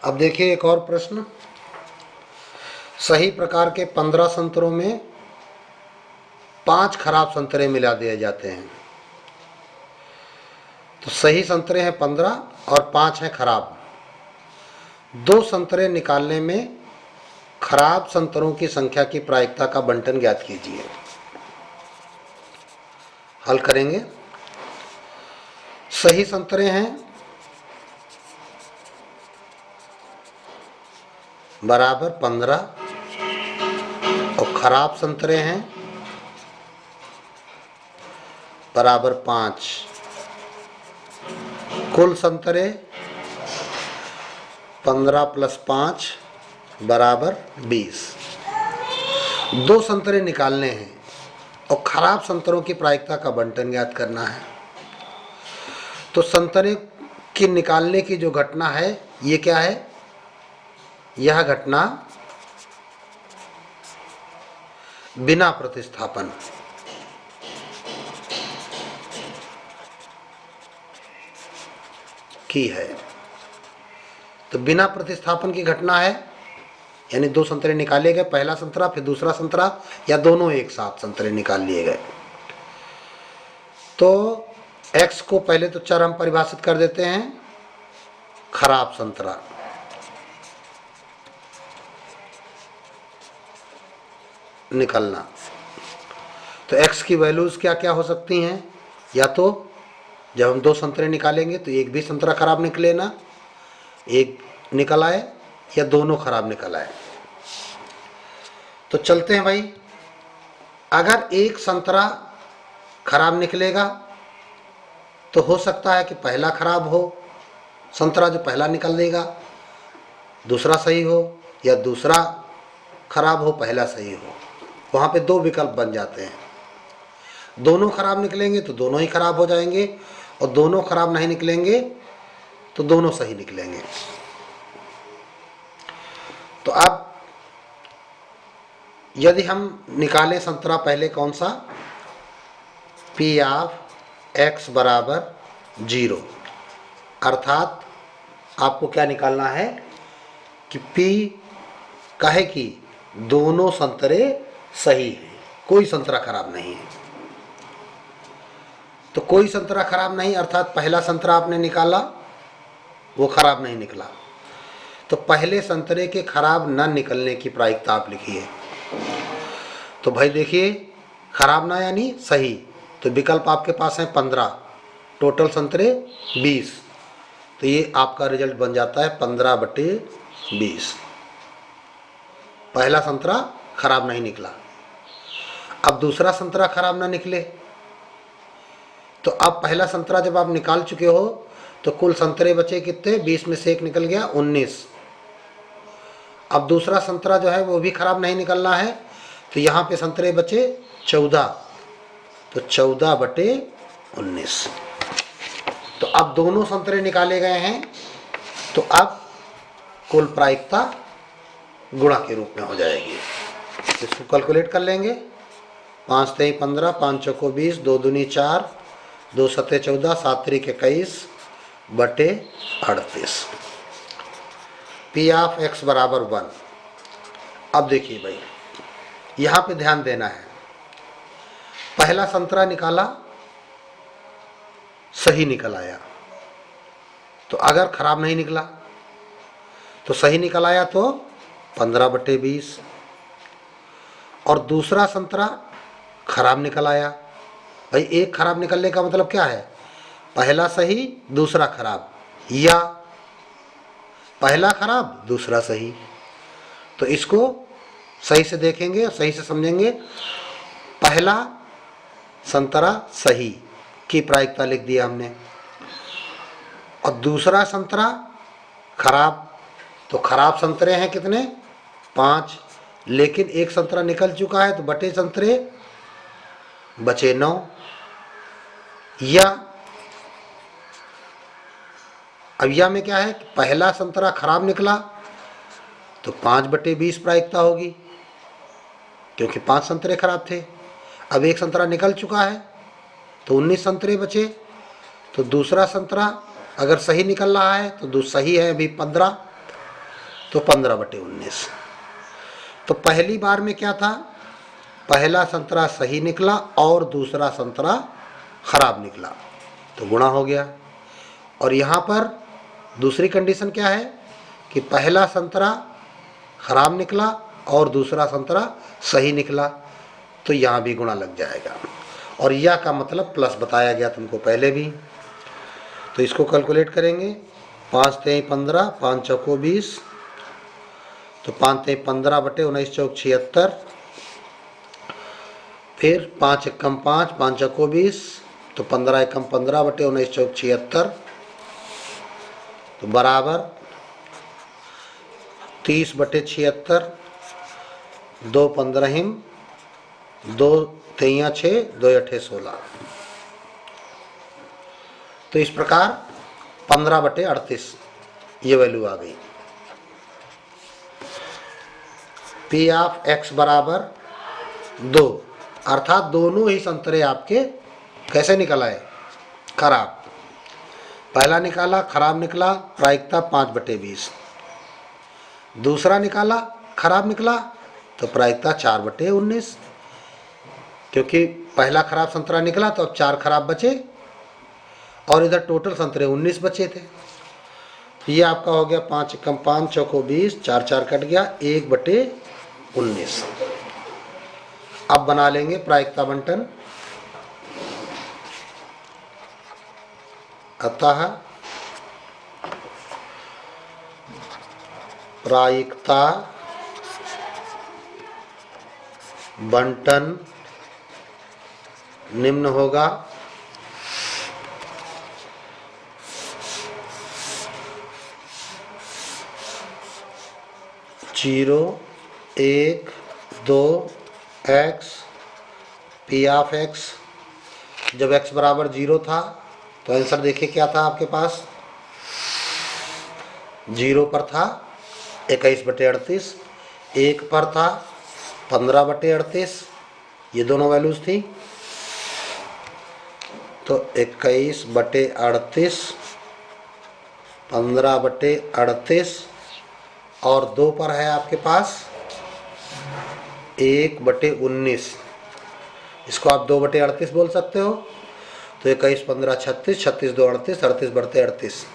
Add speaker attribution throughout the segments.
Speaker 1: अब देखिए एक और प्रश्न। सही प्रकार के 15 संतरों में 5 खराब संतरे मिला दिए जाते हैं। तो सही संतरे हैं 15 और 5 हैं खराब। 2 संतरे निकालने में खराब संतरों की संख्या की प्रायिकता का बंटन ज्ञात कीजिए। हल करेंगे। सही संतरे हैं बराबर 15 और खराब संतरे हैं बराबर 5। कुल संतरे 15 + 5 बराबर 20। 2 संतरे निकालने हैं और खराब संतरों की प्रायिकता का बंटन ज्ञात करना है। तो संतरे की निकालने की जो घटना है ये क्या है? यह घटना बिना प्रतिस्थापन की है। तो बिना प्रतिस्थापन की घटना है, यानी 2 संतरे निकाले गए, पहला संतरा फिर दूसरा संतरा या दोनों एक साथ संतरे निकाल लिए गए। तो x को पहले तो चर हम परिभाषित कर देते हैं, खराब संतरा। निकलना तो x की वैल्यूज क्या क्या हो सकती हैं? या तो जब हम 2 संतरे निकालेंगे तो एक भी संतरा खराब निकले ना, एक निकल आए या दोनों खराब निकल आए। तो चलते हैं भाई। अगर एक संतरा खराब निकलेगा तो हो सकता है कि पहला खराब हो, संतरा जो पहला निकल देगा दूसरा सही हो, या दूसरा खराब हो पहला सही हो। वहाँ पे 2 विकल्प बन जाते हैं। दोनों खराब निकलेंगे तो दोनों ही खराब हो जाएंगे, और दोनों खराब नहीं निकलेंगे तो दोनों सही निकलेंगे। तो अब यदि हम निकालें संतरा पहले कौन सा, P(x) बराबर 0, अर्थात आपको क्या निकालना है कि P कहे कि दोनों संतरे सही हैं, कोई संतरा खराब नहीं है। तो कोई संतरा खराब नहीं अर्थात पहला संतरा आपने निकाला वो खराब नहीं निकला। तो पहले संतरे के खराब न निकलने की प्रायिकता आप लिखिए। तो भाई देखिए, खराब ना यानी सही, तो विकल्प आपके पास है 15, टोटल संतरे 20। तो ये आपका रिजल्ट बन जाता है 15/20। पहला संतरा खराब नहीं निकला। अब दूसरा संतरा खराब ना निकले तो अब पहला संतरा जब आप निकाल चुके हो तो कुल संतरे बचे कितने? 20 में से 1 निकल गया, 19। अब दूसरा संतरा जो है वो भी खराब नहीं निकलना है, तो यहाँ पे संतरे बचे 14, तो 14/19। तो अब दोनों संतरे निकाले गए हैं, तो अब कुल प्रायिकता गुणा के रूप में हो जाएगी। इसको कैलकुलेट कर लेंगे। 5 × 3 = 15, 5 × 4 = 20, 2 दूनी 4, 2 × 7 = 14, 7 × 3 = 21/38। P(x) बराबर 1। अब देखिए भाई, यहाँ पे ध्यान देना है। पहला संतरा निकाला, सही निकल आया, तो अगर खराब नहीं निकला तो सही निकल आया तो 15/20। और दूसरा संतरा खराब निकल आया। भाई एक खराब निकलने का मतलब क्या है? पहला सही दूसरा खराब, या पहला खराब दूसरा सही। तो इसको सही से देखेंगे, सही से समझेंगे। पहला संतरा सही की प्रायिकता लिख दिया हमने, और दूसरा संतरा खराब। तो खराब संतरे हैं कितने? 5, लेकिन एक संतरा निकल चुका है तो बटे संतरे बचे 9। या अब या में क्या है, पहला संतरा खराब निकला तो 5/20 प्रायिकता होगी, क्योंकि 5 संतरे खराब थे। अब एक संतरा निकल चुका है तो 19 संतरे बचे। तो दूसरा संतरा अगर सही निकल रहा है तो सही है अभी 15, तो 15/19। तो पहली बार में क्या था, पहला संतरा सही निकला और दूसरा संतरा खराब निकला, तो गुणा हो गया। और यहाँ पर दूसरी कंडीशन क्या है कि पहला संतरा खराब निकला और दूसरा संतरा सही निकला, तो यहाँ भी गुणा लग जाएगा। और यह का मतलब प्लस बताया गया तुमको पहले भी। तो इसको कैलकुलेट करेंगे, 5 तेई 15, 5 चौको 20, तो 5 तेई 15/19 चौक 76, फिर 5 एकम 5, 5 चौको 20, तो 15 एकम 15/19 चौक 76, तो बराबर 30/76, 2 15हिम, 2 तेइयाँ 6, 2 अठे 16। तो इस प्रकार 15/38 ये वैल्यू आ गई। पी ऑफ एक्स बराबर 2, अर्थात दोनों ही संतरे आपके कैसे निकल आए, खराब। पहला निकाला खराब निकला, प्रायिकता 5/20। दूसरा निकाला खराब निकला, तो प्रायिकता 4/19। क्योंकि पहला खराब संतरा निकला तो अब 4 खराब बचे और इधर टोटल संतरे 19 बचे थे। तो ये आपका हो गया 5 एकम 5, चौको 20, 4 4 कट गया, 1/19। अब बना लेंगे प्रायिकता बंटन। अतः प्रायिकता बंटन निम्न होगा। 0 1 2 x पी ऑफ एक्स। जब x बराबर 0 था तो आंसर देखिए क्या था आपके पास, 0 पर था 21/38, 1 पर था 15/38, ये दोनों वैल्यूज थी। तो 21/38, 15/38 और 2 पर है आपके पास 1/19, इसको आप 2/38 बोल सकते हो। तो 21 15 36, 36 2 38, 38 बढ़ते 38।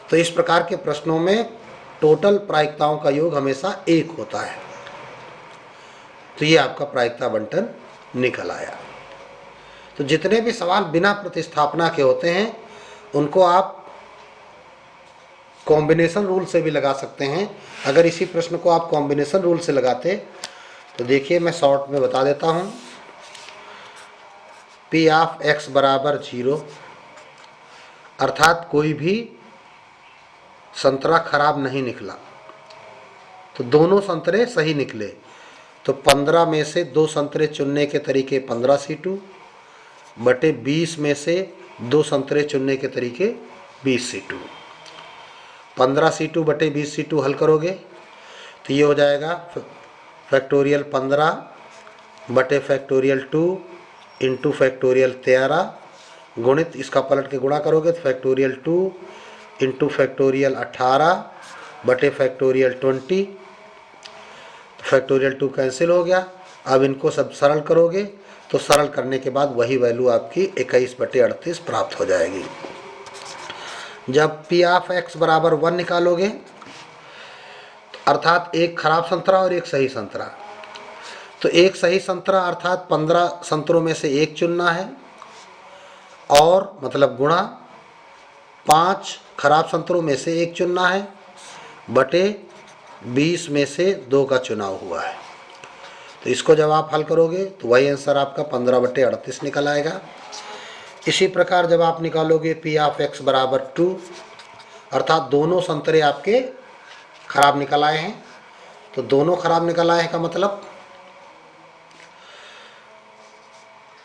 Speaker 1: तो इस प्रकार के प्रश्नों में टोटल प्रायिकताओं का योग हमेशा 1 होता है। तो ये आपका प्रायिकता बंटन निकल आया। तो जितने भी सवाल बिना प्रतिस्थापना के होते हैं उनको आप कॉम्बिनेशन रूल से भी लगा सकते हैं। अगर इसी प्रश्न को आप कॉम्बिनेशन रूल से लगाते तो देखिए मैं शॉर्ट में बता देता हूँ। पी ऑफ एक्स बराबर 0, अर्थात कोई भी संतरा खराब नहीं निकला, तो दोनों संतरे सही निकले। तो 15 में से 2 संतरे चुनने के तरीके 15C2 बटे 20 में से 2 संतरे चुनने के तरीके 20C2। 15C2 बटे 20C2 हल करोगे तो ये हो जाएगा फैक्टोरियल 15 बटे फैक्टोरियल 2 इंटू फैक्टोरियल 13 गुणित, इसका पलट के गुणा करोगे तो फैक्टोरियल 2 इंटू फैक्टोरियल 18 बटे फैक्टोरियल 20। फैक्टोरियल 2 कैंसिल हो गया। अब इनको सब सरल करोगे तो सरल करने के बाद वही वैल्यू आपकी 21/38 प्राप्त हो जाएगी। जब पी ऑफ एक्स बराबर 1 निकालोगे, अर्थात एक खराब संतरा और एक सही संतरा, तो एक सही संतरा अर्थात 15 संतरों में से एक चुनना है और मतलब गुणा 5 खराब संतरों में से एक चुनना है बटे 20 में से 2 का चुनाव हुआ है। तो इसको जब आप हल करोगे तो वही आंसर आपका 15/38 निकल आएगा। इसी प्रकार जब आप निकालोगे पी ऑफ एक्स बराबर 2, अर्थात दोनों संतरे आपके खराब निकल आए हैं, तो दोनों खराब निकल आए का मतलब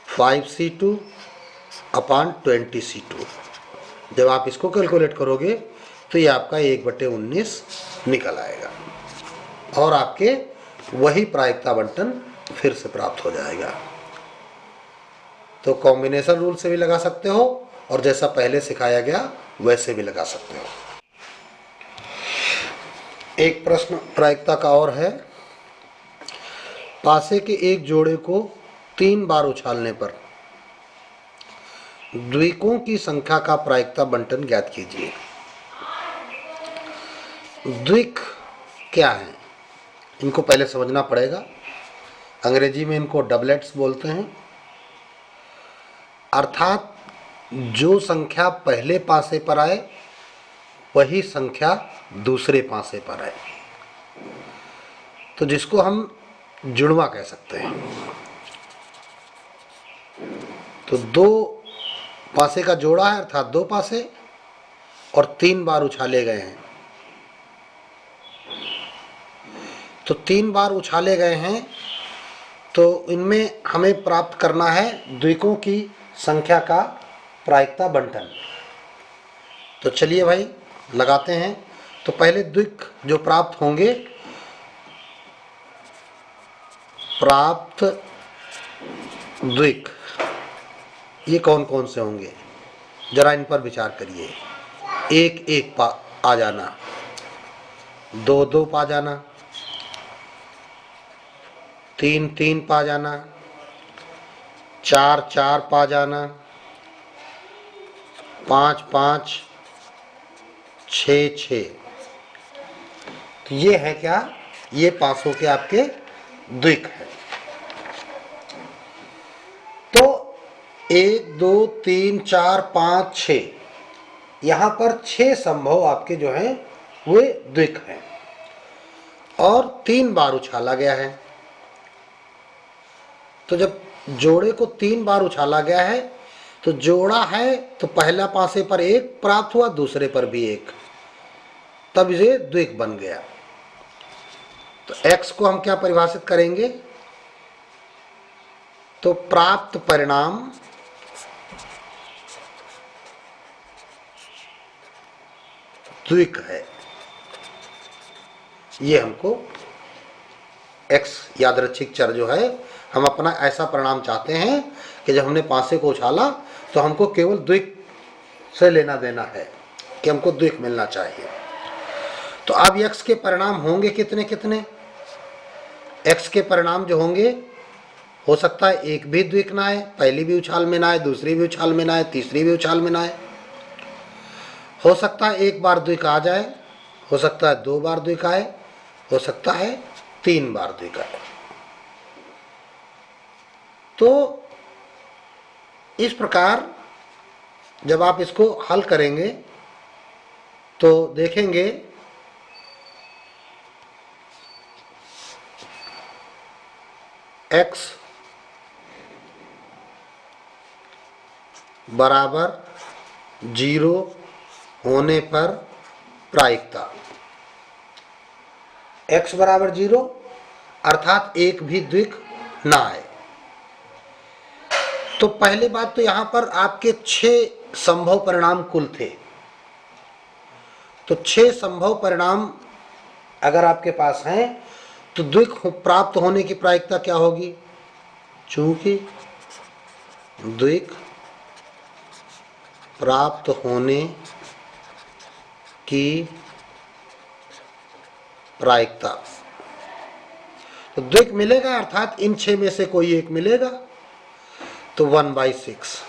Speaker 1: 5C2 अपॉन 20C2। जब आप इसको कैलकुलेट करोगे तो ये आपका 1/19 निकल आएगा और आपके वही प्रायिकता बंटन फिर से प्राप्त हो जाएगा। तो कॉम्बिनेशन रूल से भी लगा सकते हो और जैसा पहले सिखाया गया वैसे भी लगा सकते हो। एक प्रश्न प्रायिकता का और है, पासे के एक जोड़े को 3 बार उछालने पर द्विकों की संख्या का प्रायिकता बंटन ज्ञात कीजिए। द्विक क्या है, इनको पहले समझना पड़ेगा। अंग्रेजी में इनको डबलेट्स बोलते हैं, अर्थात जो संख्या पहले पासे पर आए वही संख्या दूसरे पासे पर आए, तो जिसको हम जुड़वा कह सकते हैं। तो 2 पासे का जोड़ा है, अर्थात 2 पासे, और 3 बार उछाले गए हैं। तो 3 बार उछाले गए हैं, तो इनमें हमें प्राप्त करना है द्विकों की संख्या का प्रायिकता बंटन। तो चलिए भाई लगाते हैं। तो पहले द्विक जो प्राप्त होंगे, प्राप्त द्विक ये कौन कौन से होंगे, जरा इन पर विचार करिए। 1 1 आ जाना, 2 2 पा जाना, 3 3 पा जाना, 4 4 पा जाना, 5 5 6 6। तो ये है क्या, ये पासों के आपके द्विक है। तो 1 2 3 4 5 6, यहां पर 6 संभव आपके जो हैं वे द्विक हैं, और 3 बार उछाला गया है। तो जब जोड़े को 3 बार उछाला गया है, तो जोड़ा है तो पहला पासे पर 1 प्राप्त हुआ, दूसरे पर भी 1, तब ये द्विक बन गया। तो x को हम क्या परिभाषित करेंगे, तो प्राप्त परिणाम द्विक है। ये हमको x यादृच्छिक चर जो है, हम अपना ऐसा परिणाम चाहते हैं कि जब हमने पासे को उछाला तो हमको केवल द्विक से लेना देना है, कि हमको द्विक मिलना चाहिए। तो अब x के परिणाम होंगे कितने कितने, x के परिणाम जो होंगे, हो सकता है एक भी द्विक ना आए, पहली भी उछाल में ना आए, दूसरी भी उछाल में ना आए, तीसरी भी उछाल में ना आए। हो सकता है 1 बार द्विक आ जाए, हो सकता है 2 बार द्विक आए, हो सकता है 3 बार द्विक आए। तो इस प्रकार जब आप इसको हल करेंगे तो देखेंगे x बराबर 0 होने पर प्रायिकता, x बराबर 0 अर्थात एक भी द्विक ना आए। तो पहली बात तो यहां पर आपके 6 संभव परिणाम कुल थे। तो 6 संभव परिणाम अगर आपके पास हैं, तो द्विक प्राप्त होने की प्रायिकता क्या होगी, चूंकि द्विक प्राप्त होने की प्रायिकता, तो द्विक मिलेगा अर्थात इन 6 में से कोई एक मिलेगा, तो 1/6।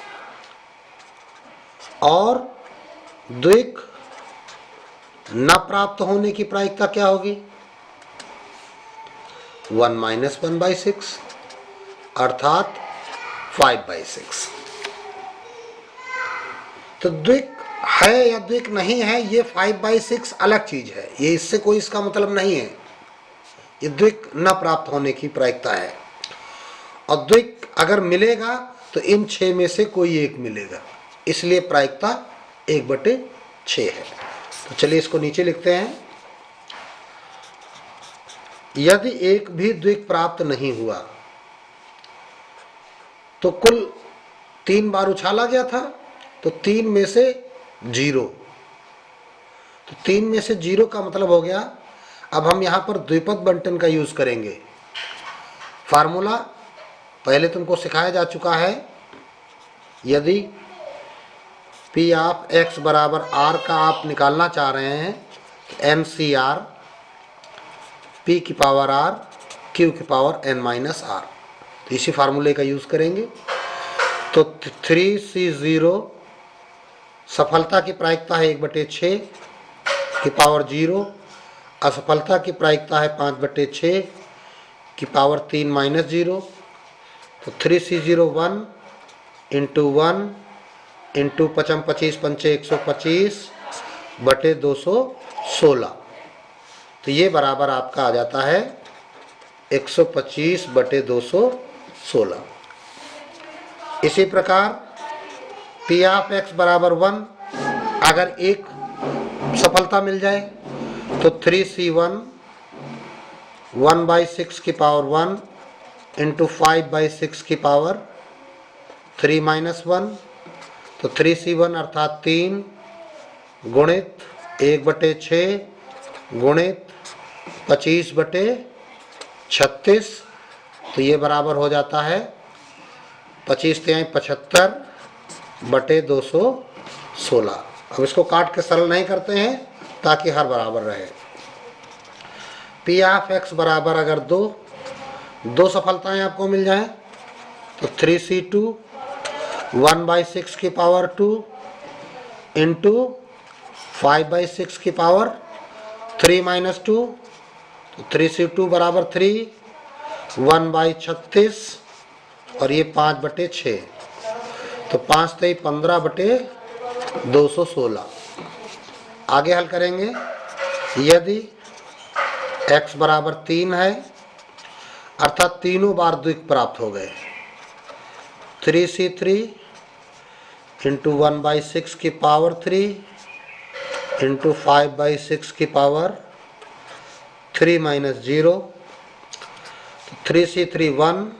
Speaker 1: और द्विक न प्राप्त होने की प्रायिकता क्या होगी, 1 - 1/6 अर्थात 5/6। तो द्विक है या द्विक नहीं है, ये 5/6 अलग चीज है, ये इससे कोई इसका मतलब नहीं है। ये द्विक न प्राप्त होने की प्रायिकता है, और द्विक अगर मिलेगा तो इन 6 में से कोई एक मिलेगा, इसलिए प्रायिकता 1/6 है। तो चलिए इसको नीचे लिखते हैं। यदि एक भी द्विक प्राप्त नहीं हुआ, तो कुल 3 बार उछाला गया था, तो 3 में से 0, तो 3 में से 0 का मतलब हो गया, अब हम यहां पर द्विपद बंटन का यूज करेंगे। फार्मूला पहले तुमको सिखाया जा चुका है। यदि P ऑफ x बराबर r का आप निकालना चाह रहे हैं, तो MCR p की पावर r q की पावर n माइनस r। तो इसी फार्मूले का यूज़ करेंगे। तो 3c0 सफलता की प्रायिकता है 1/6 की पावर 0, असफलता की प्रायिकता है 5/6 की पावर 3 माइनस 0। तो 3c0 1 इंटू 1 इंटू 5 25 पंचे 125 बटे 216। तो ये बराबर आपका आ जाता है 125 बटे 216। इसी प्रकार पी ऑफ एक्स बराबर 1 अगर एक सफलता मिल जाए तो 3c1 1/6 की पावर 1 इंटू 5/6 की पावर 3 माइनस 1। तो 3c1 अर्थात 3 गुणित 1/6 गुणित 25/36। तो ये बराबर हो जाता है 25 तिहाई 75 बटे 216। अब इसको काट के सरल नहीं करते हैं ताकि हर बराबर रहे। पी ऑफ एक्स बराबर अगर दो सफलताएं आपको मिल जाएं तो 3c2 1/6 की पावर 2 इंटू 5/6 की पावर 3 माइनस 2। तो 3c2 बराबर 3 1/36 और ये 5/6। तो 5 तेई 15 बटे 216। आगे हल करेंगे। यदि x बराबर 3 है अर्थात तीनों बार द्विक प्राप्त हो गए 3c3 इंटू 1/6 की पावर 3 इंटू 5/6 की पावर 3 माइनस 0। 3c3 1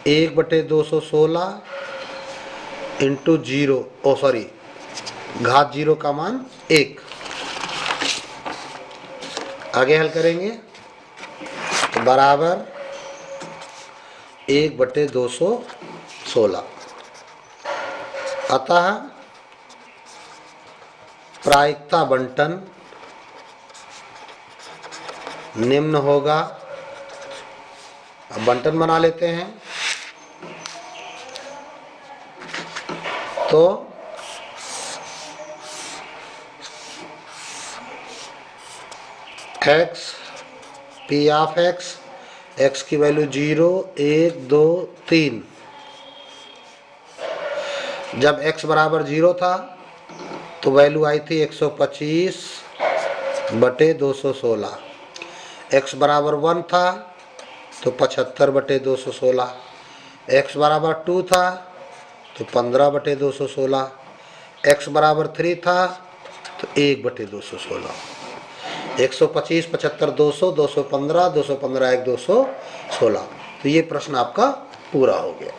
Speaker 1: 1/216 इंटू 0 घात 0 का मान 1। आगे हल करेंगे तो बराबर 1/216। अतः प्रायिकता बंटन निम्न होगा। अब बंटन बना लेते हैं। तो x पी ऑफ x की वैल्यू 0 1 2 3। जब x बराबर 0 था तो वैल्यू आई थी 125 बटे 216। x बराबर 1 था तो 75 बटे 216। x बराबर 2 था तो 15 बटे 216। x बराबर 3 था तो 1 बटे 216। 125 75 200 215 215 1 216। तो ये प्रश्न आपका पूरा हो गया।